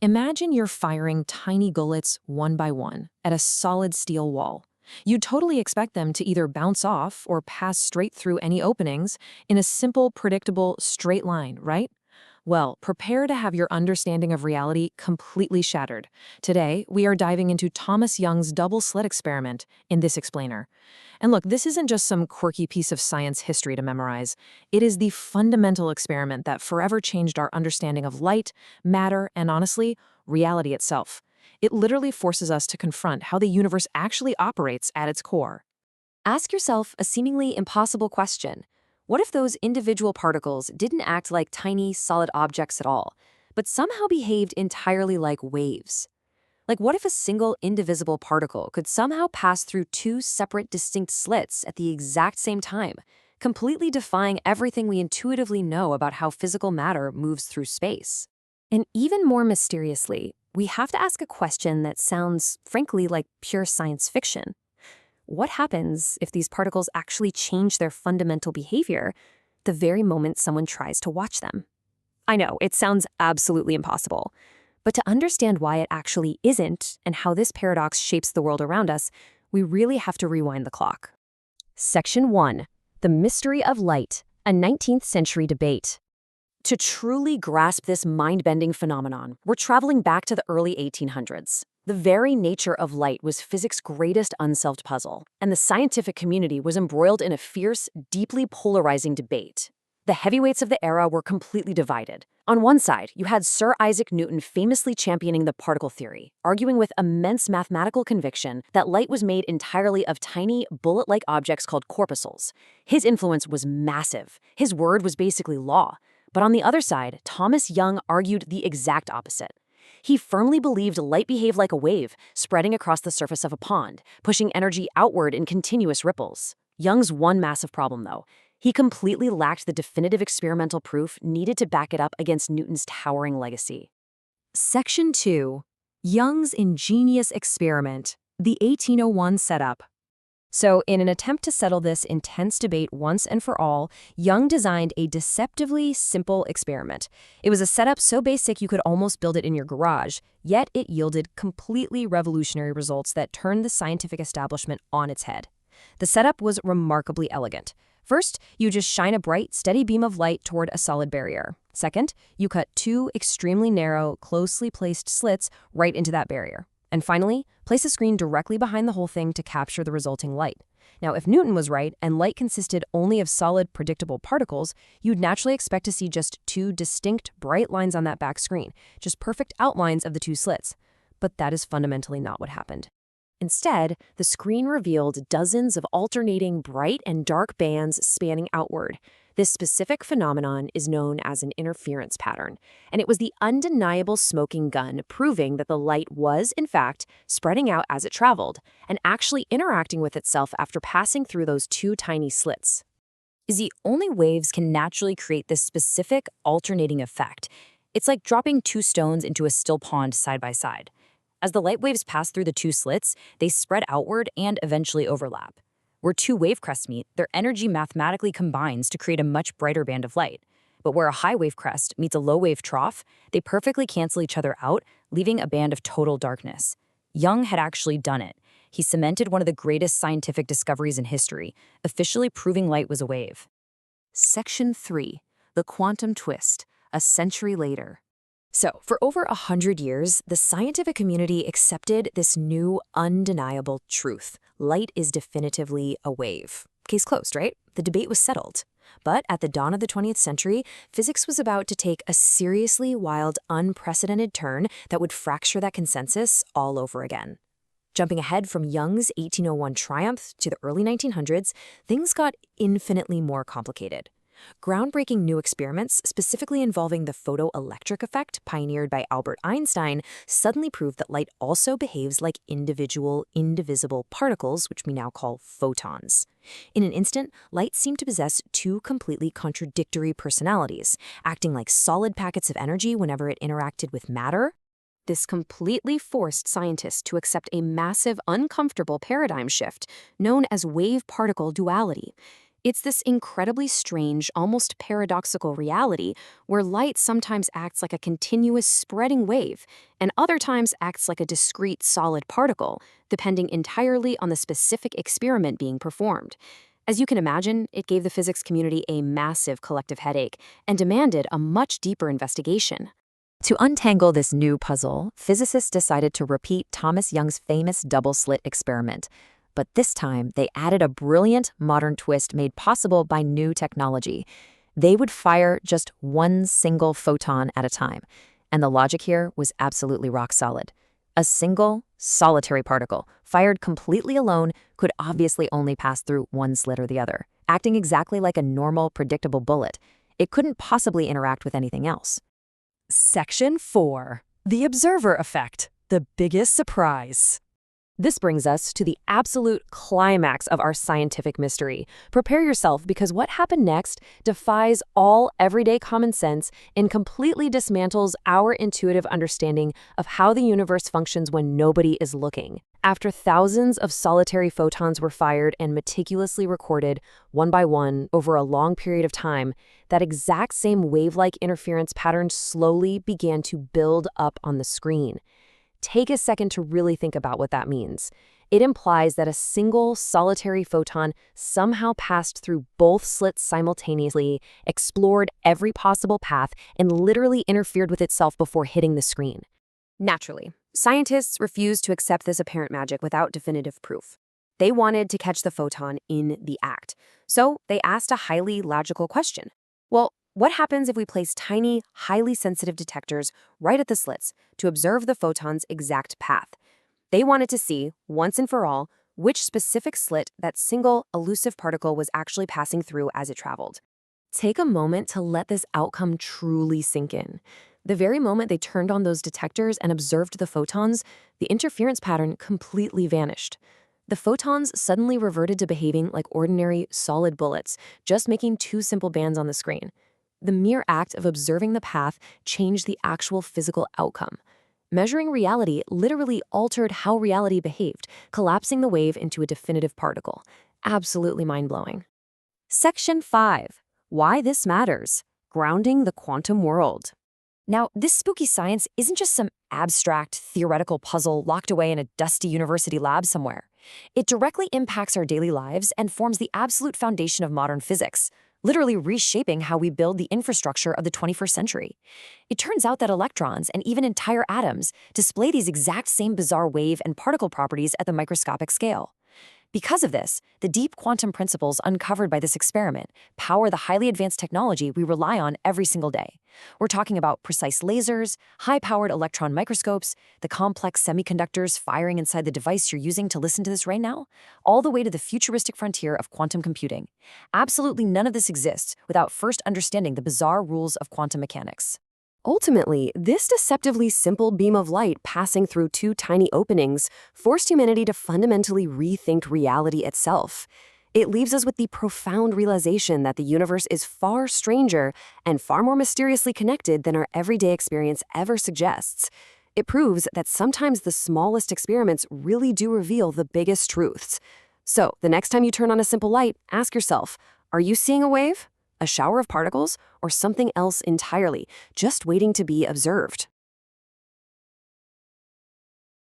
Imagine you're firing tiny gullets one by one at a solid steel wall. You'd totally expect them to either bounce off or pass straight through any openings in a simple, predictable, straight line, right? Well, prepare to have your understanding of reality completely shattered. Today, we are diving into Thomas Young's double slit experiment in this explainer. And look, this isn't just some quirky piece of science history to memorize. It is the fundamental experiment that forever changed our understanding of light, matter, and honestly, reality itself. It literally forces us to confront how the universe actually operates at its core. Ask yourself a seemingly impossible question. What if those individual particles didn't act like tiny, solid objects at all, but somehow behaved entirely like waves? Like, what if a single indivisible particle could somehow pass through two separate distinct slits at the exact same time, completely defying everything we intuitively know about how physical matter moves through space? And even more mysteriously, we have to ask a question that sounds, frankly, like pure science fiction. What happens if these particles actually change their fundamental behavior the very moment someone tries to watch them? I know, it sounds absolutely impossible. But to understand why it actually isn't and how this paradox shapes the world around us, we really have to rewind the clock. Section 1. The Mystery of Light, a 19th century debate. To truly grasp this mind-bending phenomenon, we're traveling back to the early 1800s. The very nature of light was physics' greatest unsolved puzzle, and the scientific community was embroiled in a fierce, deeply polarizing debate. The heavyweights of the era were completely divided. On one side, you had Sir Isaac Newton famously championing the particle theory, arguing with immense mathematical conviction that light was made entirely of tiny, bullet-like objects called corpuscles. His influence was massive. His word was basically law. But on the other side, Thomas Young argued the exact opposite. He firmly believed light behaved like a wave, spreading across the surface of a pond, pushing energy outward in continuous ripples. Young's one massive problem, though. He completely lacked the definitive experimental proof needed to back it up against Newton's towering legacy. Section 2. Young's ingenious experiment, the 1801 setup. So, in an attempt to settle this intense debate once and for all, Young designed a deceptively simple experiment. It was a setup so basic you could almost build it in your garage, yet it yielded completely revolutionary results that turned the scientific establishment on its head. The setup was remarkably elegant. First, you just shine a bright, steady beam of light toward a solid barrier. Second, you cut two extremely narrow, closely placed slits right into that barrier. And finally, place a screen directly behind the whole thing to capture the resulting light. Now, if Newton was right and light consisted only of solid, predictable particles, you'd naturally expect to see just two distinct, bright lines on that back screen, just perfect outlines of the two slits. But that is fundamentally not what happened. Instead, the screen revealed dozens of alternating bright and dark bands spanning outward. This specific phenomenon is known as an interference pattern, and it was the undeniable smoking gun proving that the light was, in fact, spreading out as it traveled and actually interacting with itself after passing through those two tiny slits. Only waves can naturally create this specific alternating effect. It's like dropping two stones into a still pond side by side. As the light waves pass through the two slits, they spread outward and eventually overlap. Where two wave crests meet, their energy mathematically combines to create a much brighter band of light. But where a high wave crest meets a low wave trough, they perfectly cancel each other out, leaving a band of total darkness. Young had actually done it. He cemented one of the greatest scientific discoveries in history, officially proving light was a wave. Section 3. The Quantum Twist, a century later. So, for over 100 years, the scientific community accepted this new, undeniable truth. Light is definitively a wave. Case closed, right? The debate was settled. But at the dawn of the 20th century, physics was about to take a seriously wild, unprecedented turn that would fracture that consensus all over again. Jumping ahead from Young's 1801 triumph to the early 1900s, things got infinitely more complicated. Groundbreaking new experiments, specifically involving the photoelectric effect pioneered by Albert Einstein, suddenly proved that light also behaves like individual, indivisible particles, which we now call photons. In an instant, light seemed to possess two completely contradictory personalities, acting like solid packets of energy whenever it interacted with matter. This completely forced scientists to accept a massive, uncomfortable paradigm shift known as wave-particle duality. It's this incredibly strange, almost paradoxical reality where light sometimes acts like a continuous spreading wave and other times acts like a discrete solid particle, depending entirely on the specific experiment being performed. As you can imagine, it gave the physics community a massive collective headache and demanded a much deeper investigation. To untangle this new puzzle, physicists decided to repeat Thomas Young's famous double-slit experiment. But this time, they added a brilliant modern twist made possible by new technology. They would fire just one single photon at a time. And the logic here was absolutely rock solid. A single, solitary particle, fired completely alone, could obviously only pass through one slit or the other, acting exactly like a normal, predictable bullet. It couldn't possibly interact with anything else. Section 4. The observer effect, the biggest surprise. This brings us to the absolute climax of our scientific mystery. Prepare yourself because what happened next defies all everyday common sense and completely dismantles our intuitive understanding of how the universe functions when nobody is looking. After thousands of solitary photons were fired and meticulously recorded, one by one, over a long period of time, that exact same wave-like interference pattern slowly began to build up on the screen. Take a second to really think about what that means. It implies that a single solitary photon somehow passed through both slits simultaneously, explored every possible path, and literally interfered with itself before hitting the screen. Naturally, scientists refused to accept this apparent magic without definitive proof. They wanted to catch the photon in the act, so they asked a highly logical question. Well, what happens if we place tiny, highly sensitive detectors right at the slits to observe the photon's exact path? They wanted to see, once and for all, which specific slit that single, elusive particle was actually passing through as it traveled. Take a moment to let this outcome truly sink in. The very moment they turned on those detectors and observed the photons, the interference pattern completely vanished. The photons suddenly reverted to behaving like ordinary, solid bullets, just making two simple bands on the screen. The mere act of observing the path changed the actual physical outcome. Measuring reality literally altered how reality behaved, collapsing the wave into a definitive particle. Absolutely mind-blowing. Section 5. Why this matters. Grounding the quantum world. Now, this spooky science isn't just some abstract, theoretical puzzle locked away in a dusty university lab somewhere. It directly impacts our daily lives and forms the absolute foundation of modern physics, literally reshaping how we build the infrastructure of the 21st century. It turns out that electrons and even entire atoms display these exact same bizarre wave and particle properties at the microscopic scale. Because of this, the deep quantum principles uncovered by this experiment power the highly advanced technology we rely on every single day. We're talking about precise lasers, high-powered electron microscopes, the complex semiconductors firing inside the device you're using to listen to this right now, all the way to the futuristic frontier of quantum computing. Absolutely none of this exists without first understanding the bizarre rules of quantum mechanics. Ultimately, this deceptively simple beam of light passing through two tiny openings forced humanity to fundamentally rethink reality itself. It leaves us with the profound realization that the universe is far stranger and far more mysteriously connected than our everyday experience ever suggests. It proves that sometimes the smallest experiments really do reveal the biggest truths. So, the next time you turn on a simple light, ask yourself, are you seeing a wave, a shower of particles, or something else entirely, just waiting to be observed?